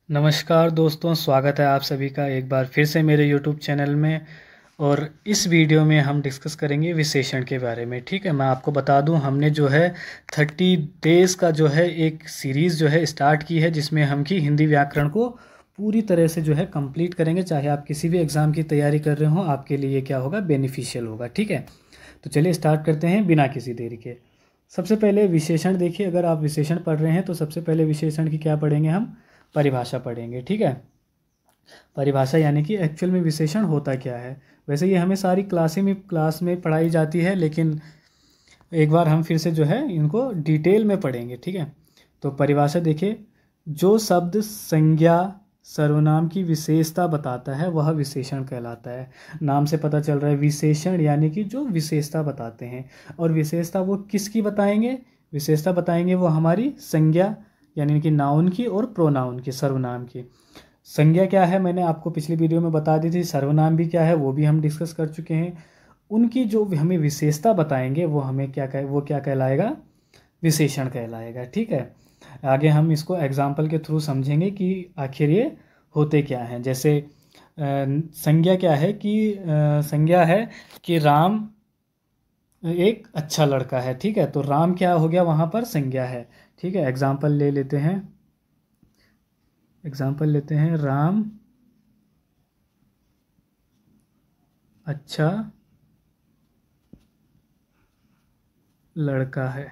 नमस्कार दोस्तों, स्वागत है आप सभी का एक बार फिर से मेरे YouTube चैनल में। और इस वीडियो में हम डिस्कस करेंगे विशेषण के बारे में। ठीक है, मैं आपको बता दूं, हमने जो है 30 डेज़ का जो है एक सीरीज़ जो है स्टार्ट की है, जिसमें हम की हिंदी व्याकरण को पूरी तरह से जो है कंप्लीट करेंगे। चाहे आप किसी भी एग्ज़ाम की तैयारी कर रहे हो, आपके लिए क्या होगा, बेनिफिशियल होगा। ठीक है, तो चलिए स्टार्ट करते हैं बिना किसी देरी के। सबसे पहले विशेषण देखिए, अगर आप विशेषण पढ़ रहे हैं तो सबसे पहले विशेषण की क्या पढ़ेंगे, हम परिभाषा पढ़ेंगे। ठीक है, परिभाषा यानी कि एक्चुअल में विशेषण होता क्या है। वैसे ये हमें सारी क्लास में पढ़ाई जाती है, लेकिन एक बार हम फिर से जो है इनको डिटेल में पढ़ेंगे। ठीक है, तो परिभाषा देखिए, जो शब्द संज्ञा सर्वनाम की विशेषता बताता है वह विशेषण कहलाता है। नाम से पता चल रहा है विशेषण यानी कि जो विशेषता बताते हैं। और विशेषता वो किसकी बताएंगे, विशेषता बताएंगे वो हमारी संज्ञा यानी कि नाउन की और प्रोनाउन की, सर्वनाम की। संज्ञा क्या है मैंने आपको पिछली वीडियो में बता दी थी, सर्वनाम भी क्या है वो भी हम डिस्कस कर चुके हैं। उनकी जो हमें विशेषता बताएंगे वो हमें क्या कहलाएगा, विशेषण कहलाएगा। ठीक है, आगे हम इसको एग्जाम्पल के थ्रू समझेंगे कि आखिर ये होते क्या हैं। जैसे संज्ञा क्या है कि संज्ञा है कि राम एक अच्छा लड़का है। ठीक है, तो राम क्या हो गया, वहाँ पर संज्ञा है। ठीक है, एग्जाम्पल लेते हैं, राम अच्छा लड़का है।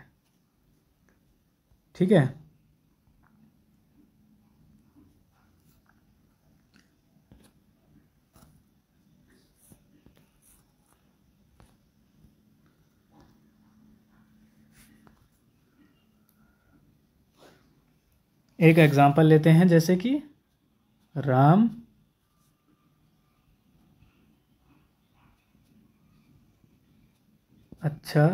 ठीक है, एक एग्जाम्पल लेते हैं, जैसे कि राम अच्छा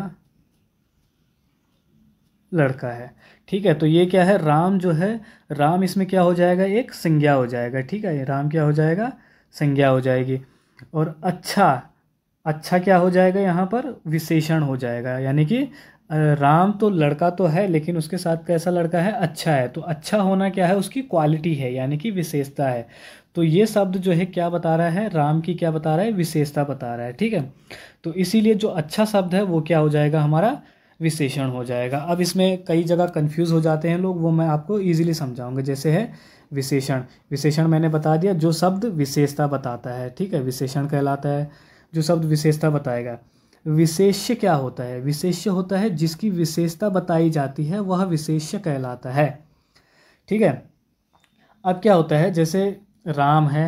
लड़का है। ठीक है, तो ये क्या है, राम जो है, राम इसमें क्या हो जाएगा, एक संज्ञा हो जाएगा। ठीक है, ये राम क्या हो जाएगा, संज्ञा हो जाएगी। और अच्छा, अच्छा क्या हो जाएगा, यहाँ पर विशेषण हो जाएगा। यानी कि राम तो लड़का तो है, लेकिन उसके साथ कैसा लड़का है, अच्छा है। तो अच्छा होना क्या है, उसकी क्वालिटी है, यानी कि विशेषता है। तो ये शब्द जो है क्या बता रहा है, राम की क्या बता रहा है, विशेषता बता रहा है। ठीक है, तो इसीलिए जो अच्छा शब्द है वो क्या हो जाएगा, हमारा विशेषण हो जाएगा। अब इसमें कई जगह कंफ्यूज हो जाते हैं लोग, वो मैं आपको इजीली समझाऊंगा। जैसे है विशेषण, विशेषण मैंने बता दिया, जो शब्द विशेषता बताता है। ठीक है, विशेषण कहलाता है जो शब्द विशेषता बताएगा। विशेष्य क्या होता है, विशेष्य होता है जिसकी विशेषता बताई जाती है, वह विशेष्य कहलाता है। ठीक है, अब क्या होता है, जैसे राम है,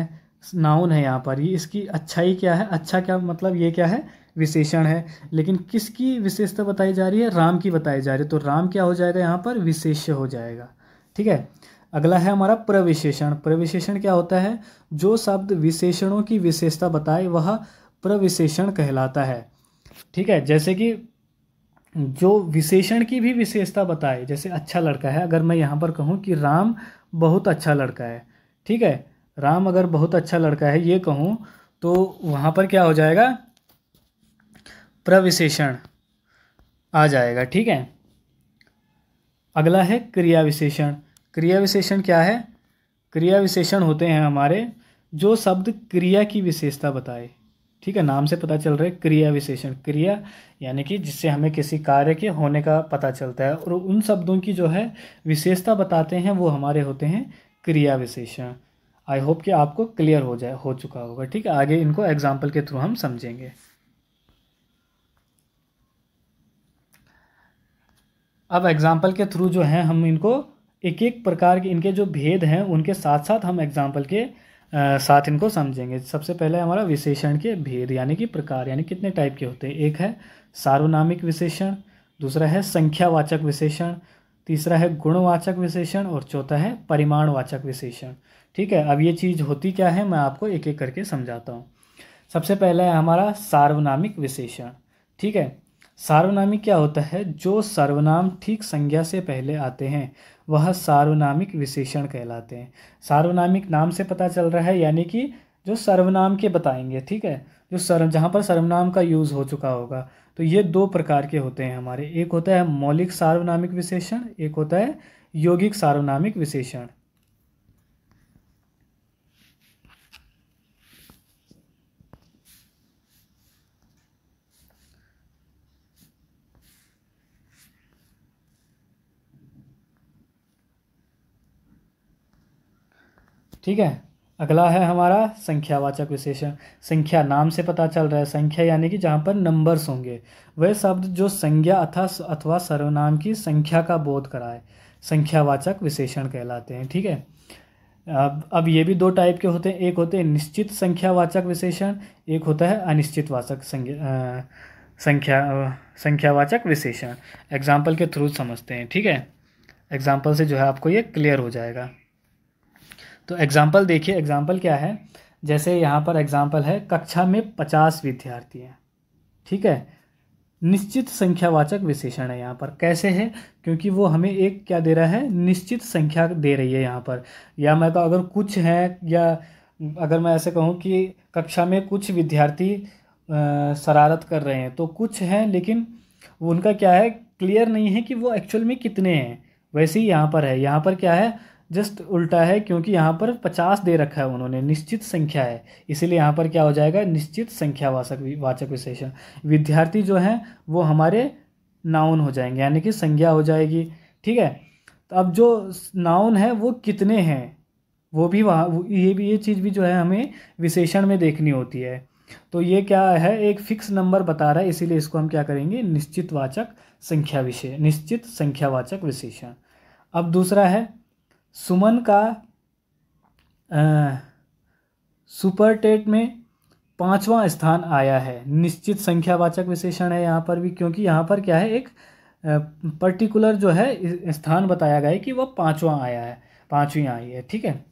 नाउन है यहाँ पर, ये इसकी अच्छाई क्या है, अच्छा क्या मतलब, ये क्या है, विशेषण है। लेकिन किसकी विशेषता बताई जा रही है, राम की बताई जा रही है, तो राम क्या हो जाएगा, यहाँ पर विशेष्य हो जाएगा। ठीक है, अगला है हमारा प्रविशेषण। प्रविशेषण क्या होता है, जो शब्द विशेषणों की विशेषता बताए वह प्रविशेषण कहलाता है। ठीक है, जैसे कि जो विशेषण की भी विशेषता बताए, जैसे अच्छा लड़का है, अगर मैं यहाँ पर कहूँ कि राम बहुत अच्छा लड़का है। ठीक है, राम अगर बहुत अच्छा लड़का है ये कहूँ, तो वहाँ पर क्या हो जाएगा, प्रविशेषण आ जाएगा। ठीक है, अगला है क्रिया विशेषण। क्रिया विशेषण क्या है, क्रिया विशेषण होते हैं हमारे जो शब्द क्रिया की विशेषता बताए। ठीक है, नाम से पता चल रहा है क्रिया विशेषण, क्रिया यानी कि जिससे हमें किसी कार्य के होने का पता चलता है, और उन शब्दों की जो है विशेषता बताते हैं वो हमारे होते हैं क्रिया विशेषण। आई होप कि आपको क्लियर हो चुका होगा। ठीक है, आगे इनको एग्जाम्पल के थ्रू हम समझेंगे। अब एग्जाम्पल के थ्रू जो है हम इनको एक एक प्रकार के इनके जो भेद हैं उनके साथ साथ हम एग्जाम्पल के साथ इनको समझेंगे। सबसे पहले हमारा विशेषण के भेद यानी कि प्रकार, यानी कितने टाइप के होते हैं। एक है सार्वनामिक विशेषण, दूसरा है संख्यावाचक विशेषण, तीसरा है गुणवाचक विशेषण, और चौथा है परिमाणवाचक विशेषण। ठीक है, अब ये चीज़ होती क्या है मैं आपको एक एक करके समझाता हूँ। सबसे पहला है हमारा सार्वनामिक विशेषण। ठीक है, सार्वनामिक क्या होता है, जो सर्वनाम ठीक संज्ञा से पहले आते हैं वह सार्वनामिक विशेषण कहलाते हैं। सार्वनामिक नाम से पता चल रहा है, यानी कि जो सर्वनाम के बताएंगे। ठीक है, जो जहाँ पर सर्वनाम का यूज़ हो चुका होगा। तो ये दो प्रकार के होते हैं हमारे, एक होता है मौलिक सार्वनामिक विशेषण, एक होता है यौगिक सार्वनामिक विशेषण। ठीक है। अगला है हमारा संख्यावाचक विशेषण। संख्या नाम से पता चल रहा है, संख्या यानी कि जहाँ पर नंबर्स होंगे, वह शब्द जो संज्ञा अथवा सर्वनाम की संख्या का बोध कराए संख्यावाचक विशेषण कहलाते हैं। ठीक है। अब ये भी दो टाइप के होते हैं, एक होते हैं निश्चित संख्यावाचक विशेषण, एक होता है अनिश्चित वाचक संख्यावाचक विशेषण। एग्जाम्पल के थ्रू समझते हैं। ठीक है, एग्जाम्पल से जो है आपको ये क्लियर हो जाएगा। तो एग्जाम्पल देखिए, एग्जाम्पल क्या है, जैसे यहाँ पर एग्जाम्पल है, कक्षा में 50 विद्यार्थी हैं। ठीक है, निश्चित संख्यावाचक विशेषण है यहाँ पर। कैसे है, क्योंकि वो हमें एक क्या दे रहा है, निश्चित संख्या दे रही है यहाँ पर। या मैं कहूँ अगर कुछ है, या अगर मैं ऐसे कहूँ कि कक्षा में कुछ विद्यार्थी शरारत कर रहे हैं, तो कुछ हैं लेकिन उनका क्या है, क्लियर नहीं है कि वो एक्चुअल में कितने हैं। वैसे ही यहाँ पर है, यहाँ पर क्या है, जस्ट उल्टा है, क्योंकि यहाँ पर 50 दे रखा है उन्होंने, निश्चित संख्या है, इसीलिए यहाँ पर क्या हो जाएगा, निश्चित संख्यावाचक विशेषण। विद्यार्थी जो हैं वो हमारे नाउन हो जाएंगे, यानी कि संज्ञा हो जाएगी। ठीक है, तो अब जो नाउन है वो कितने हैं, वो भी वहाँ, ये चीज़ भी जो है हमें विशेषण में देखनी होती है। तो ये क्या है, एक फिक्स नंबर बता रहा है, इसीलिए इसको हम क्या करेंगे, निश्चित संख्यावाचक विशेषण। अब दूसरा है, सुमन का सुपरटेट में 5वां स्थान आया है। निश्चित संख्यावाचक विशेषण है यहाँ पर भी, क्योंकि यहाँ पर क्या है, एक पर्टिकुलर जो है स्थान बताया गया है कि वह 5वां आया है, 5वीं आई है। ठीक है।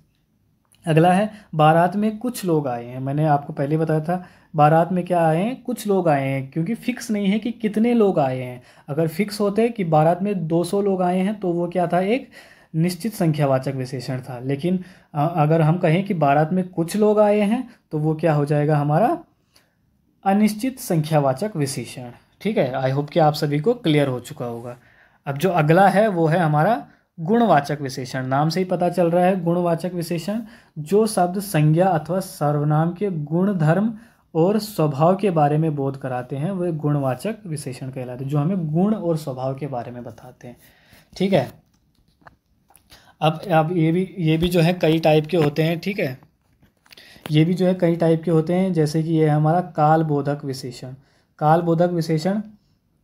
अगला है, बारात में कुछ लोग आए हैं। मैंने आपको पहले बताया था, बारात में क्या आए हैं, कुछ लोग आए हैं, क्योंकि फिक्स नहीं है कि कितने लोग आए हैं। अगर फिक्स होते कि बारात में 200 लोग आए हैं तो वो क्या था, एक निश्चित संख्यावाचक विशेषण था। लेकिन अगर हम कहें कि बारात में कुछ लोग आए हैं तो वो क्या हो जाएगा, हमारा अनिश्चित संख्यावाचक विशेषण। ठीक है, आई होप कि आप सभी को क्लियर हो चुका होगा। अब जो अगला है वो है हमारा गुणवाचक विशेषण। नाम से ही पता चल रहा है, गुणवाचक विशेषण। जो शब्द संज्ञा अथवा सर्वनाम के गुण, धर्म और स्वभाव के बारे में बोध कराते हैं वे गुणवाचक विशेषण कहलाते हैं, जो हमें गुण और स्वभाव के बारे में बताते हैं। ठीक है। अब ये भी जो है कई टाइप के होते हैं। ठीक है, ये भी जो है कई टाइप के होते हैं, जैसे कि ये है हमारा कालबोधक विशेषण। कालबोधक विशेषण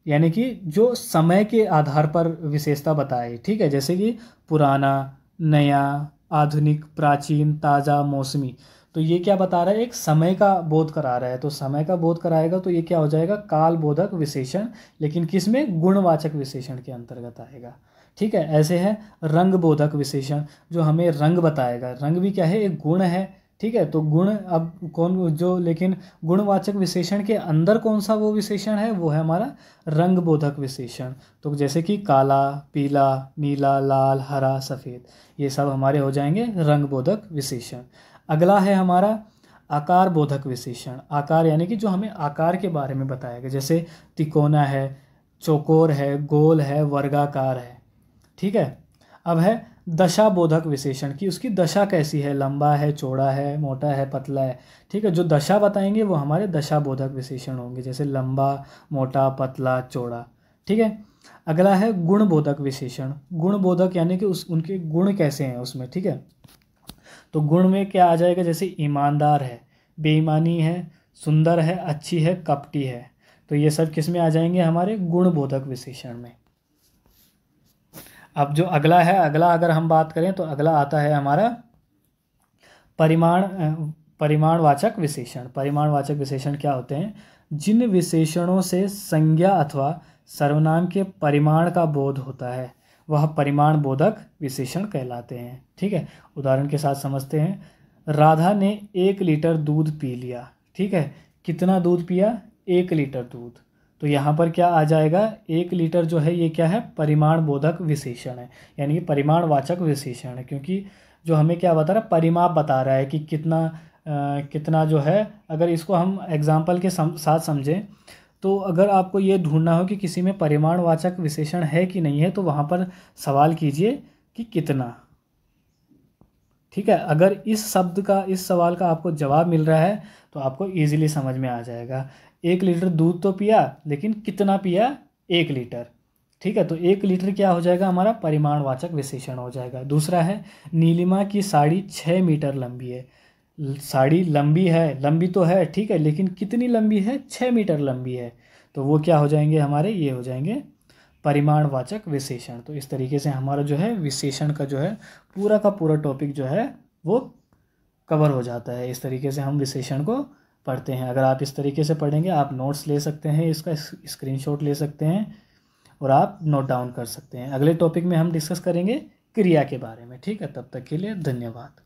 यानी कि जो समय के आधार पर विशेषता बताए। ठीक है, जैसे कि पुराना, नया, आधुनिक, प्राचीन, ताज़ा, मौसमी। तो ये क्या बता रहा है, एक समय का बोध करा रहा है। तो समय का बोध कराएगा तो ये क्या हो जाएगा, कालबोधक विशेषण, लेकिन किस में, गुणवाचक विशेषण के अंतर्गत आएगा। ठीक है। ऐसे है रंगबोधक विशेषण, जो हमें रंग बताएगा। रंग भी क्या है, एक गुण है। ठीक है, तो गुण, अब कौन जो, लेकिन गुणवाचक विशेषण के अंदर कौन सा वो विशेषण है, वो है हमारा रंगबोधक विशेषण। तो जैसे कि काला, पीला, नीला, लाल, हरा, सफ़ेद, ये सब हमारे हो जाएंगे रंगबोधक विशेषण। अगला है हमारा आकार बोधक विशेषण। आकार यानी कि जो हमें आकार के बारे में बताएगा, जैसे तिकोना है, चौकोर है, गोल है, वर्गाकार है। ठीक है। अब है दशा बोधक विशेषण की उसकी दशा कैसी है, लंबा है, चौड़ा है, मोटा है, पतला है। ठीक है, जो दशा बताएंगे वो हमारे दशा बोधक विशेषण होंगे, जैसे लंबा, मोटा, पतला, चौड़ा। ठीक है। अगला है गुण बोधक विशेषण। गुण बोधक यानी कि उनके गुण कैसे हैं उसमें। ठीक है, तो गुण में क्या आ जाएगा, जैसे ईमानदार है, बेईमानी है, सुंदर है, अच्छी है, कपटी है। तो ये सब किस में आ जाएंगे, हमारे गुण बोधक विशेषण में। अब जो अगला है, अगला अगर हम बात करें तो अगला आता है हमारा परिमाणवाचक विशेषण। परिमाणवाचक विशेषण क्या होते हैं, जिन विशेषणों से संज्ञा अथवा सर्वनाम के परिमाण का बोध होता है वह परिमाण बोधक विशेषण कहलाते हैं। ठीक है, उदाहरण के साथ समझते हैं। राधा ने 1 लीटर दूध पी लिया। ठीक है, कितना दूध पिया, 1 लीटर दूध। तो यहाँ पर क्या आ जाएगा, 1 लीटर जो है ये क्या है, परिमाण बोधक विशेषण है, यानी कि परिमाणवाचक विशेषण है, क्योंकि जो हमें क्या बता रहा है, परिमाप बता रहा है कि कितना जो है। अगर इसको हम एग्जाम्पल के साथ समझें तो अगर आपको ये ढूंढना हो कि किसी में परिमाणवाचक विशेषण है कि नहीं है, तो वहाँ पर सवाल कीजिए कि कितना। ठीक है, अगर इस सवाल का आपको जवाब मिल रहा है तो आपको ईजिली समझ में आ जाएगा। 1 लीटर दूध तो पिया, लेकिन कितना पिया, 1 लीटर। ठीक है। तो 1 लीटर क्या हो जाएगा हमारा परिमाणवाचक विशेषण हो जाएगा। दूसरा है नीलिमा की साड़ी 6 मीटर लंबी है। साड़ी लंबी है, लंबी तो है ठीक है, लेकिन कितनी लंबी है, 6 मीटर लंबी है। तो वो क्या हो जाएंगे हमारे, ये हो जाएंगे परिमाणवाचक विशेषण। तो इस तरीके से हमारा जो है विशेषण का जो है पूरा का पूरा टॉपिक जो है वो कवर हो जाता है। इस तरीके से हम विशेषण को पढ़ते हैं। अगर आप इस तरीके से पढ़ेंगे, आप नोट्स ले सकते हैं, इसका स्क्रीनशॉट ले सकते हैं और आप नोट डाउन कर सकते हैं। अगले टॉपिक में हम डिस्कस करेंगे क्रिया के बारे में। ठीक है, तब तक के लिए धन्यवाद।